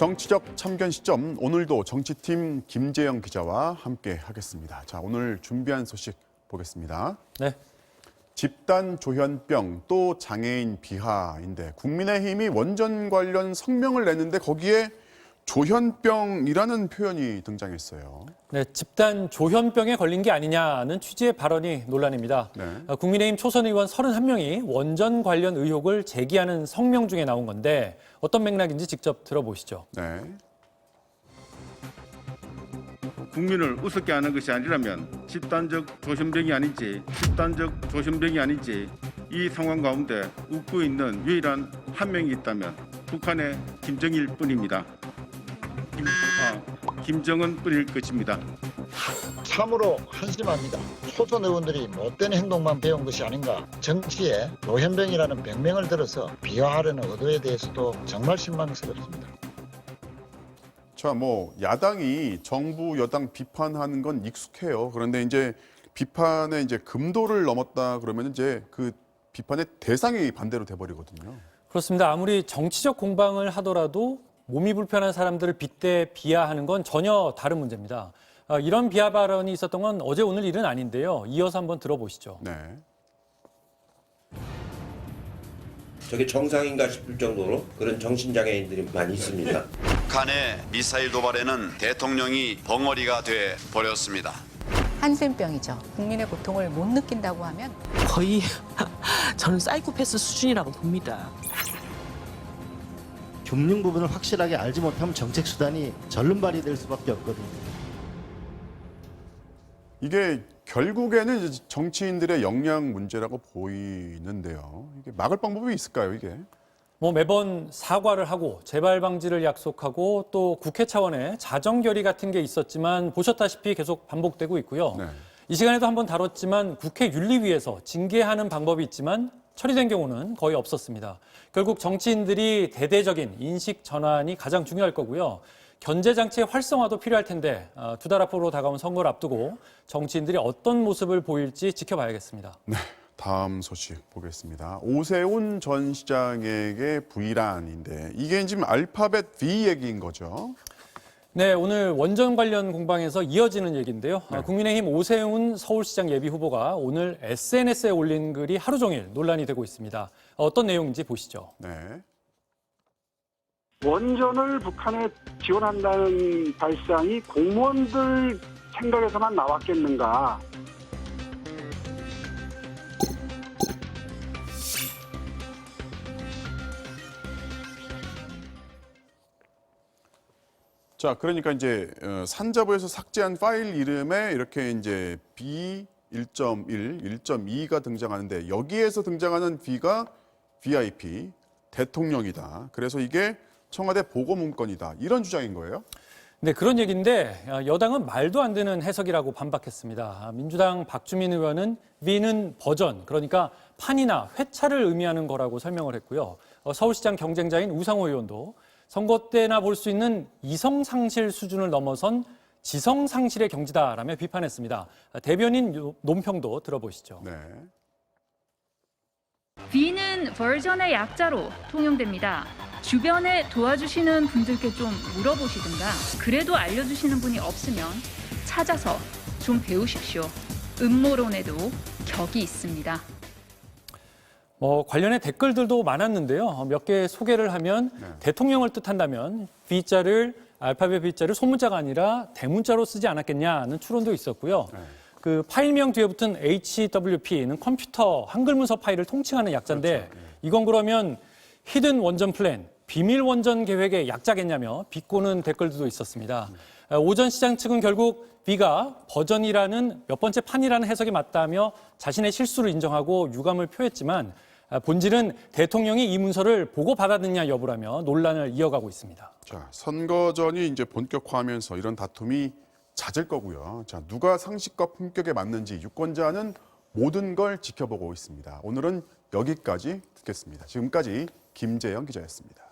정치적 참견 시점, 오늘도 정치팀 김재영 기자와 함께 하겠습니다. 자, 오늘 준비한 소식 보겠습니다. 네. 집단 조현병 또 장애인 비하인데 국민의힘이 원전 관련 성명을 냈는데 거기에 조현병이라는 표현이 등장했어요. 네, 집단 조현병에 걸린 게 아니냐는 취지의 발언이 논란입니다. 네. 국민의힘 초선 의원 31명이 원전 관련 의혹을 제기하는 성명 중에 나온 건데 어떤 맥락인지 직접 들어보시죠. 네. 국민을 우습게 하는 것이 아니라면 집단적 조현병이 아닌지 이 상황 가운데 웃고 있는 유일한 한 명이 있다면 북한의 김정일 뿐입니다. 김정은 뿐일 것입니다. 참으로 한심합니다. 초선 의원들이 못된 행동만 배운 것이 아닌가. 정치에 조현병이라는 병명을 들어서 비하하려는 의도에 대해서도 정말 실망스럽습니다. 자, 야당이 정부 여당 비판하는 건 익숙해요. 그런데 이제 비판의 금도를 넘었다 그러면 이제 그 비판의 대상이 반대로 돼버리거든요. 그렇습니다. 아무리 정치적 공방을 하더라도 몸이 불편한 사람들을 빗대 비하하는 건 전혀 다른 문제입니다. 이런 비하 발언이 있었던 건 어제 오늘 일은 아닌데요. 이어서 한번 들어보시죠. 네. 저게 정상인가 싶을 정도로 그런 정신장애인들이 많이 있습니다. 북한의 미사일 도발에는 대통령이 벙어리가 돼 버렸습니다. 한센병이죠. 국민의 고통을 못 느낀다고 하면 거의 저는 사이코패스 수준이라고 봅니다. 금융 부분을 확실하게 알지 못하면 정책 수단이 절름발이 될 수밖에 없거든요. 이게 결국에는 이제 정치인들의 역량 문제라고 보이는데요. 이게 막을 방법이 있을까요, 이게? 매번 사과를 하고 재발 방지를 약속하고 또 국회 차원의 자정 결의 같은 게 있었지만 보셨다시피 계속 반복되고 있고요. 네. 이 시간에도 한번 다뤘지만 국회 윤리위에서 징계하는 방법이 있지만 처리된 경우는 거의 없었습니다. 결국 정치인들이 대대적인 인식 전환이 가장 중요할 거고요. 견제 장치의 활성화도 필요할 텐데 두 달 앞으로 다가온 선거를 앞두고 정치인들이 어떤 모습을 보일지 지켜봐야겠습니다. 네, 다음 소식 보겠습니다. 오세훈 전 시장에게 V란인데 이게 지금 알파벳 V 얘기인 거죠? 네, 오늘 원전 관련 공방에서 이어지는 얘기인데요. 네. 국민의힘 오세훈 서울시장 예비후보가 오늘 SNS에 올린 글이 하루 종일 논란이 되고 있습니다. 어떤 내용인지 보시죠. 네. 원전을 북한에 지원한다는 발상이 공무원들 생각에서만 나왔겠는가. 자, 그러니까 이제 산자부에서 삭제한 파일 이름에 이렇게 이제 B 1.1, 1.2가 등장하는데 여기에서 등장하는 V가 VIP, 대통령이다. 그래서 이게 청와대 보고 문건이다. 이런 주장인 거예요? 네, 그런 얘기인데 여당은 말도 안 되는 해석이라고 반박했습니다. 민주당 박주민 의원은 V는 버전, 그러니까 판이나 회차를 의미하는 거라고 설명을 했고요. 서울시장 경쟁자인 우상호 의원도 선거 때나 볼 수 있는 이성상실 수준을 넘어선 지성상실의 경지다라며 비판했습니다. 대변인 논평도 들어보시죠. 네. V는 버전의 약자로 통용됩니다. 주변에 도와주시는 분들께 좀 물어보시든가 그래도 알려주시는 분이 없으면 찾아서 좀 배우십시오. 음모론에도 격이 있습니다. 관련해 댓글들도 많았는데요. 몇 개 소개를 하면 대통령을 뜻한다면 V자를 알파벳 V자를 소문자가 아니라 대문자로 쓰지 않았겠냐는 추론도 있었고요. 그 파일명 뒤에 붙은 HWP는 컴퓨터 한글 문서 파일을 통칭하는 약자인데 그렇죠. 이건 그러면 히든 원전 플랜, 비밀 원전 계획의 약자겠냐며 비꼬는 댓글들도 있었습니다. 오전 시장 측은 결국 V가 버전이라는 몇 번째 판이라는 해석이 맞다며 자신의 실수를 인정하고 유감을 표했지만 본질은 대통령이 이 문서를 보고 받았느냐 여부라며 논란을 이어가고 있습니다. 자, 선거전이 이제 본격화하면서 이런 다툼이 잦을 거고요. 자, 누가 상식과 품격에 맞는지 유권자는 모든 걸 지켜보고 있습니다. 오늘은 여기까지 듣겠습니다. 지금까지 김재영 기자였습니다.